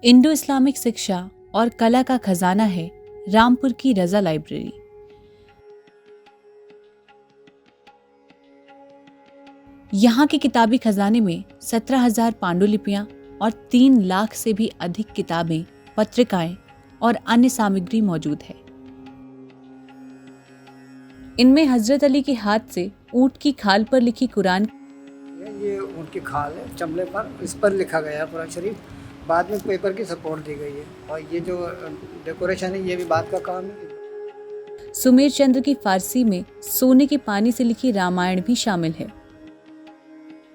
Indo Islamic शिक्षा और कला का खजाना है रामपुर की रजा लाइब्रेरी। यहाँ के किताबी खजाने में 17,000 पांडुलिपियां और 3 लाख से भी अधिक किताबें, पत्रिकाएं और अन्य सामग्री मौजूद है। इनमें हजरत अली के हाथ से ऊंट की खाल पर लिखी कुरान, ये ऊँट की खाल है, चमड़े पर इस पर लिखा गया है कुरान शरीफ। बाद में पेपर की सपोर्ट दी गई है और ये जो डेकोरेशन है ये भी बात का काम है। सुमेर चंद्र की फारसी में सोने के पानी से लिखी रामायण भी शामिल है।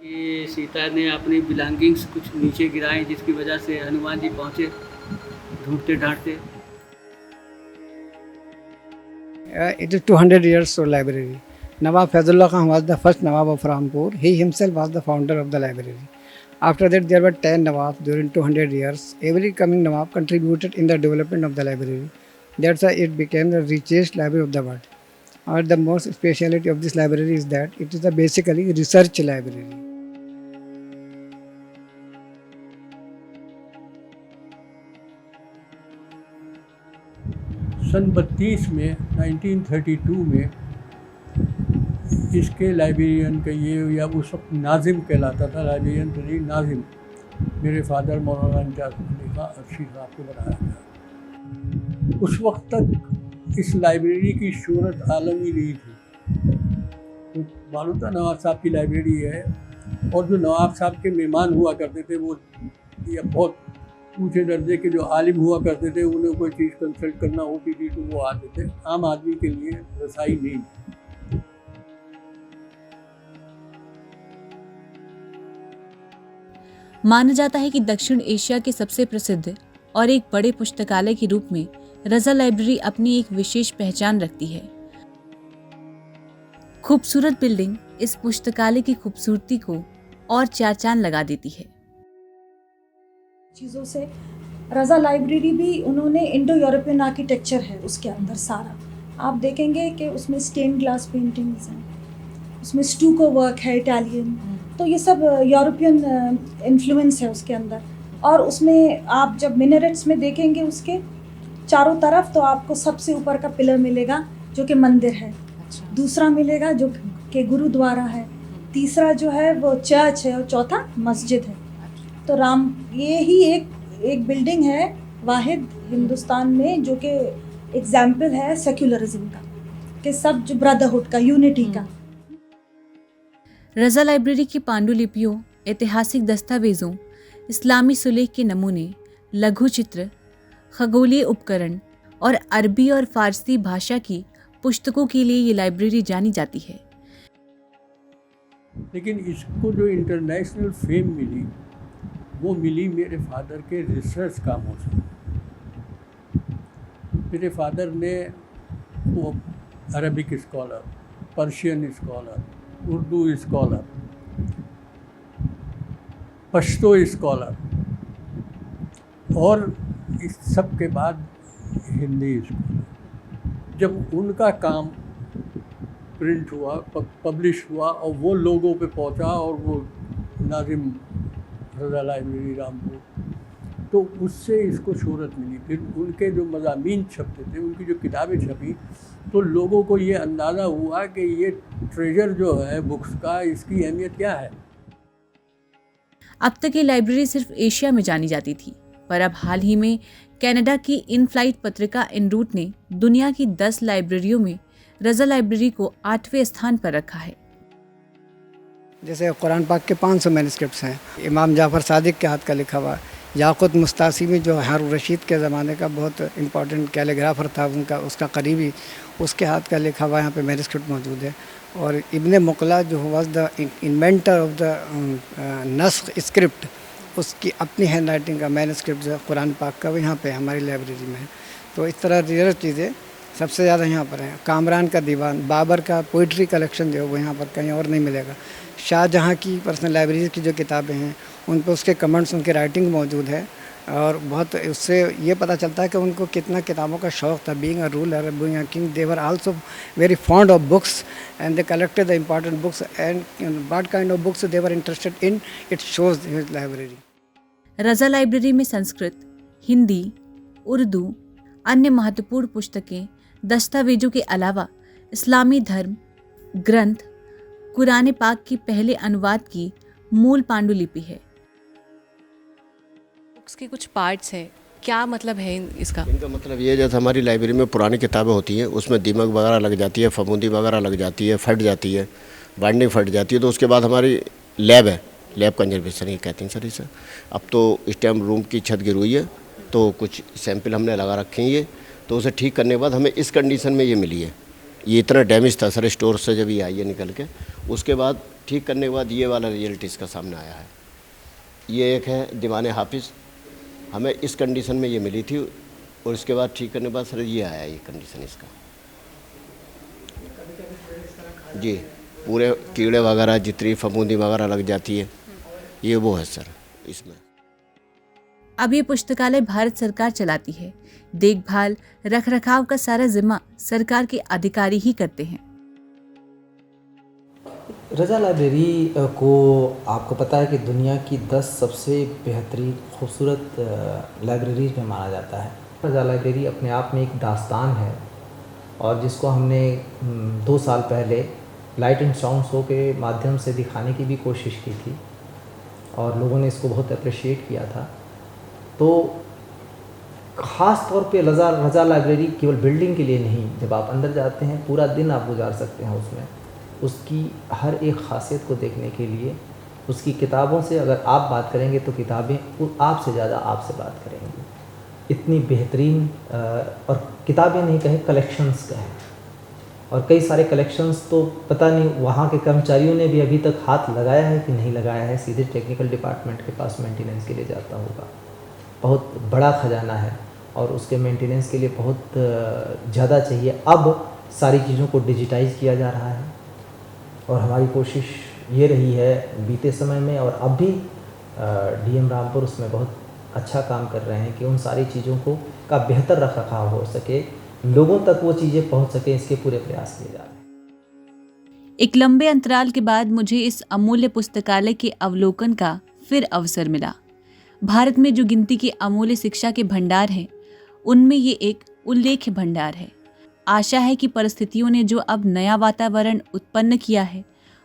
ये सीता ने अपनी बिलोंगिंग्स कुछ नीचे गिराए जिसकी वजह से हनुमान जी पहुँचे ढूंढते ढांढते। It is 200 years old library. Nawab Fazlullah Khan was the first Nawab of Rampur. He himself was the founder of the library. After that, there were 10 Nawabs during 200 years. Every coming Nawab contributed in the development of the library. That's why it became the richest library of the world. And the most speciality of this library is that it is a basically research library. सन 32 में 1932 में इसके librarian का ये या उस वक्त नाजिम कहलाता था, लाइब्रेरियन तो नहीं नाजिम, मेरे फादर मौलाना इम्तियाज़ अली खां अर्शी साहब को बनाया गया। उस वक्त तक इस लाइब्रेरी की शोहरत आलम ही नहीं थी। तो मालूम था नवाब साहब की लाइब्रेरी है, और जो नवाब साहब के मेहमान हुआ करते थे वो या बहुत ऊँचे दर्जे के जो आलिम हुआ करते थे, उन्हें कोई चीज़ कंसल्ट करना होती थी तो वो आते थे। आम आदमी के लिए रसाई नहीं। माना जाता है कि दक्षिण एशिया के सबसे प्रसिद्ध और एक बड़े पुस्तकालय के रूप में रजा लाइब्रेरी अपनी एक विशेष पहचान रखती है। खूबसूरत बिल्डिंग इस पुस्तकालय की खूबसूरती को और चार चांद लगा देती है। चीज़ों से रजा लाइब्रेरी भी उन्होंने इंडो यूरोपियन आर्किटेक्चर है उसके अंदर सारा। आप देखेंगे कि उसमें स्टेन ग्लास पेंटिंग्स हैं, उसमें स्टूको वर्क है इटालियन, तो ये सब यूरोपियन इन्फ्लुएंस है उसके अंदर। और उसमें आप जब मिनरेट्स में देखेंगे उसके चारों तरफ, तो आपको सबसे ऊपर का पिलर मिलेगा जो कि मंदिर है, दूसरा मिलेगा जो कि गुरुद्वारा है, तीसरा जो है वो चर्च है और चौथा मस्जिद है। तो ये ही एक बिल्डिंग है वाहिद हिंदुस्तान में जो कि एग्जाम्पल है सेक्युलरिज्म का, कि सब जो ब्रदरहुड का, यूनिटी का। रजा लाइब्रेरी की पांडुलिपियों, ऐतिहासिक दस्तावेजों, इस्लामी सुलेख के नमूने, लघु चित्र, खगोलीय उपकरण और अरबी और फारसी भाषा की पुस्तकों के लिए ये लाइब्रेरी जानी जाती है। लेकिन इसको जो इंटरनेशनल फेम मिली वो मिली मेरे फादर के रिसर्च कामों से। मेरे फादर ने वो Arabic scholar, Persian scholar, Urdu scholar, Pashto scholar और इस सब के बाद हिंदी स्कॉलर। जब उनका काम प्रिंट हुआ, पब्लिश हुआ और वो लोगों पे पहुंचा और वो नाजिम रजा लाइब्रेरी रामपुर, तो उससे इसको शोहरत मिली। फिर उनके जो मज़ामीन छपते थे, उनकी जो किताबें छपी, तो लोगों को ये अंदाज़ा हुआ कि ये ट्रेजर जो है बुक्स का, इसकी अहमियत क्या है। अब तक ये लाइब्रेरी सिर्फ एशिया में जानी जाती थी, पर अब हाल ही में कनाडा की इन फ्लाइट पत्रिका इन रूट ने दुनिया की 10 लाइब्रेरियों में रजा लाइब्रेरी को 8वें स्थान पर रखा है। जैसे कुरान पाक के 500 मैनुस्क्रिप्ट्स हैं, इमाम जाफ़र सादिक के हाथ का लिखा हुआ, याक़ूत मुस्तासिमी जो हारून रशीद के ज़माने का बहुत इम्पोर्टेंट कैलीग्राफर था, उसका करीबी, उसके हाथ का लिखा हुआ यहाँ पे मैनुस्क्रिप्ट मौजूद है। और इब्ने मुक़ला जो was the inventor of the Naskh script, उसकी अपनी हैंड राइटिंग का मैनुस्क्रिप्ट जो कुरान पाक का वो यहाँ पे हमारी लाइब्रेरी में है। तो इस तरह रेयर चीज़ें सबसे ज़्यादा यहाँ पर हैं। कामरान का दीवान, बाबर का पोइट्री कलेक्शन जो है वो यहाँ पर कहीं और नहीं मिलेगा। शाहजहाँ की पर्सनल लाइब्रेरी की जो किताबें हैं उन पर उसके कमेंट्स, उनकी राइटिंग मौजूद है। और बहुत उससे ये पता चलता है कि उनको कितना किताबों का शौक़ था। Being a ruler, being a king, they were also very fond of books and they collected the important books and what kind of books they were interested in, it shows his library. Raza library में संस्कृत, हिंदी, उर्दू, अन्य महत्वपूर्ण पुस्तकें, दस्तावेजों के अलावा इस्लामी धर्म ग्रंथ कुरान पाक की पहले अनुवाद की मूल पांडुलिपि है। बुक्स के कुछ पार्ट्स हैं, क्या मतलब है इसका? इनका मतलब ये है, जैसे हमारी लाइब्रेरी में पुरानी किताबें होती हैं, उसमें दीमक वगैरह लग जाती है, फफूंदी वगैरह लग जाती है, फट जाती है, बाइंडिंग फट जाती है, तो उसके बाद हमारी लैब है, लैब कंजर्वेशन ही कहते हैं सर इसे। अब तो इस टाइम रूम की छत गिर हुई है, तो कुछ सैंपल हमने लगा रखे हैं ये, तो उसे ठीक करने के बाद हमें इस कंडीशन में ये मिली है। ये इतना डैमेज था सर स्टोर से जब ये आई है निकल के, उसके बाद ठीक करने के बाद ये वाला रिजल्ट इसका सामने आया है। ये एक है दीवाने हाफिज़, हमें इस कंडीशन में ये मिली थी, और इसके बाद ठीक करने के बाद सर ये आया ये कंडीशन इसका। जी, पूरे कीड़े वगैरह जितनी फफूंदी वगैरह लग जाती है, ये वो है सर इसमें। अब ये पुस्तकालय भारत सरकार चलाती है। देखभाल रखरखाव का सारा जिम्मा सरकार के अधिकारी ही करते हैं। रज़ा लाइब्रेरी को आपको पता है कि दुनिया की 10 सबसे बेहतरीन खूबसूरत लाइब्रेरीज में माना जाता है। रज़ा लाइब्रेरी अपने आप में एक दास्तान है, और जिसको हमने 2 साल पहले लाइट एंड साउंड शो के माध्यम से दिखाने की भी कोशिश की थी, और लोगों ने इसको बहुत अप्रिशिएट किया था। तो ख़ास तौर पे रज़ा लाइब्रेरी केवल बिल्डिंग के लिए नहीं, जब आप अंदर जाते हैं पूरा दिन आप गुजार सकते हैं उसमें, उसकी हर एक ख़ासियत को देखने के लिए। उसकी किताबों से अगर आप बात करेंगे तो किताबें आपसे ज़्यादा आपसे बात करेंगी। इतनी बेहतरीन और किताबें नहीं कहें, कलेक्शंस कहें, और कई सारे कलेक्शंस तो पता नहीं वहाँ के कर्मचारियों ने भी अभी तक हाथ लगाया है कि नहीं लगाया है, सीधे टेक्निकल डिपार्टमेंट के पास मेंटेनेंस के लिए जाता होगा। बहुत बड़ा ख़जाना है, और उसके मेंटेनेंस के लिए बहुत ज़्यादा चाहिए। अब सारी चीज़ों को डिजिटाइज़ किया जा रहा है, और हमारी कोशिश ये रही है बीते समय में, और अब भी डीएम रामपुर उसमें बहुत अच्छा काम कर रहे हैं कि उन सारी चीज़ों को का बेहतर रखरखाव हो सके, लोगों तक वो चीज़ें पहुंच सके, इसके पूरे प्रयास किए जा रहे हैं। एक लंबे अंतराल के बाद मुझे इस अमूल्य पुस्तकालय के अवलोकन का फिर अवसर मिला। भारत में जो गिनती की अमूल्य शिक्षा के भंडार हैं, उनमें ये एक उल्लेख्य भंडार है। आशा है कि परिस्थितियों ने जो अब नया वातावरण उत्पन्न किया है,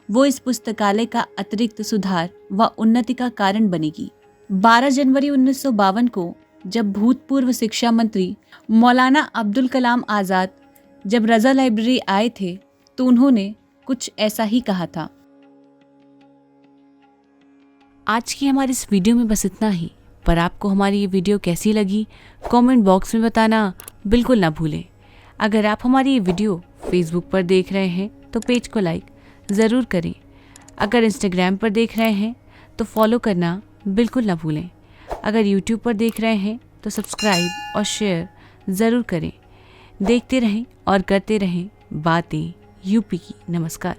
वो इस पुस्तकालय का अतिरिक्त सुधार व उन्नति का कारण बनेगी। 12 जनवरी 1952 को जब भूतपूर्व शिक्षा मंत्री मौलाना अब्दुल कलाम आज़ाद जब रज़ा लाइब्रेरी आए थे, तो उन्होंने कुछ ऐसा ही कहा था। आज की हमारी इस वीडियो में बस इतना ही, पर आपको हमारी ये वीडियो कैसी लगी कमेंट बॉक्स में बताना बिल्कुल ना भूलें। अगर आप हमारी ये वीडियो फेसबुक पर देख रहे हैं तो पेज को लाइक ज़रूर करें। अगर इंस्टाग्राम पर देख रहे हैं तो फॉलो करना बिल्कुल ना भूलें। अगर यूट्यूब पर देख रहे हैं तो सब्सक्राइब और शेयर ज़रूर करें। देखते रहें और करते रहें बातें यूपी की। नमस्कार।